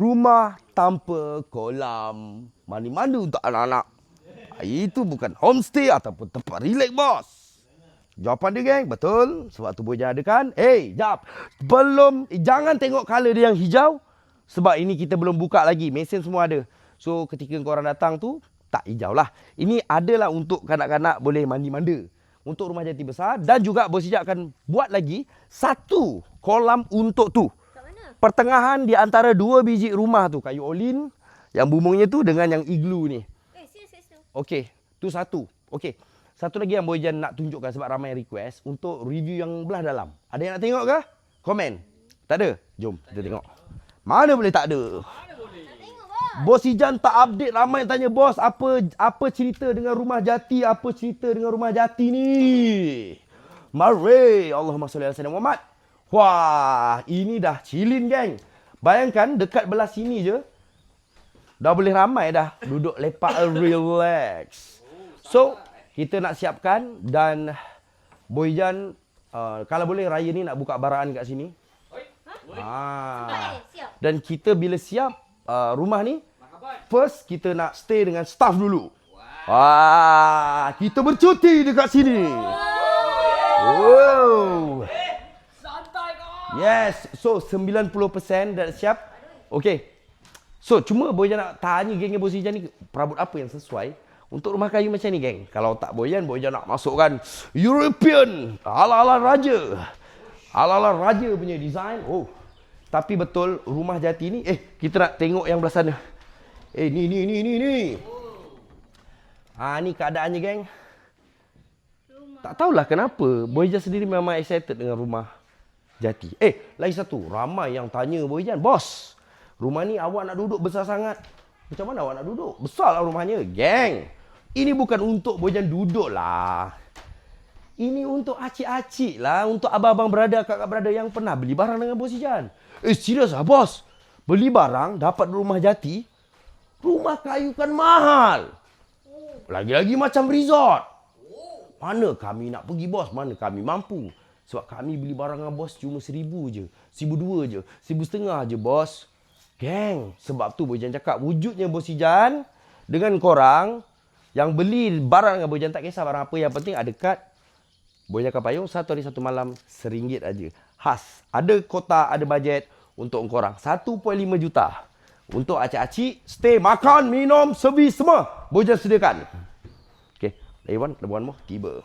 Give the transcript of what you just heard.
Rumah tanpa kolam. Mana-mana untuk anak-anak. Itu bukan homestay ataupun tempat relax, bos. Jawapan dia, geng. Betul. Sebab tu Bojan ada kan. Jap. Jangan tengok colour dia yang hijau. Sebab ini kita belum buka lagi. Mesin semua ada. So, ketika korang datang tu, tak hijau lah. Ini adalah untuk kanak-kanak boleh mandi-manda. Untuk rumah jati besar. Dan juga Bos Ijak akan buat lagi satu kolam untuk tu. Pertengahan di antara dua biji rumah tu. Kayu olin yang bumungnya tu dengan yang igloo ni. Okey, tu satu. Okey. Satu lagi yang Bojan nak tunjukkan sebab ramai request untuk review yang belah dalam. Ada yang nak tengok ke? Komen. Tak ada? Jom kita tengok. Mana boleh tak ada? Bos Ijan tak update, ramai yang tanya, bos, apa cerita dengan rumah jati? Apa cerita dengan rumah jati ni? Mari, Allahumma salli ala sayyidina Muhammad. Wah, ini dah chillin, geng. Bayangkan dekat belah sini je dah boleh ramai dah duduk lepak relax. So, kita nak siapkan dan Bojan kalau boleh raya ni nak buka baraan kat sini. Dan kita bila siap rumah ni, first kita nak stay dengan staff dulu. Wah, kita bercuti dekat sini. Wow. Yes, so 90% dah siap. Okey. So, cuma Bojan nak tanya geng Bos Ijan ni perabot apa yang sesuai untuk rumah kayu macam ni, geng. Kalau tak Bojan nak masukkan European ala-ala raja. Ala-ala raja punya design. Oh. Tapi betul rumah jati ni, kita nak tengok yang belah sana. Ni. Ni keadaannya, geng. Tak tahulah kenapa Bojan sendiri memang excited dengan rumah jati. Lagi satu, ramai yang tanya Bojan, bos, rumah ni awak nak duduk besar sangat. Macam mana awak nak duduk? Besarlah rumahnya. Geng, ini bukan untuk Bojan duduk lah. Ini untuk acik-acik lah. Untuk abang-abang berada, kakak berada yang pernah beli barang dengan Bos Ijan. Serius lah, bos? Beli barang, dapat rumah jati, rumah kayu kan mahal. Lagi-lagi macam resort. Mana kami nak pergi, bos? Mana kami mampu? Sebab kami beli barang dengan bos cuma 1,000 je. 1,200 je. 1,500 je, bos. Geng, sebab tu Bojan cakap wujudnya Bos Ijan dengan korang yang beli barang dengan Bojan, tak kisah barang apa, yang penting ada kad Bojan akan payung 1 hari 1 malam RM1 aja. Khas. Ada kota, ada bajet untuk korang. 1.5 juta. Untuk acik-acik, stay, makan, minum, servis semua Bojan sediakan. Okey, Iwan, lebuan mo, tiba.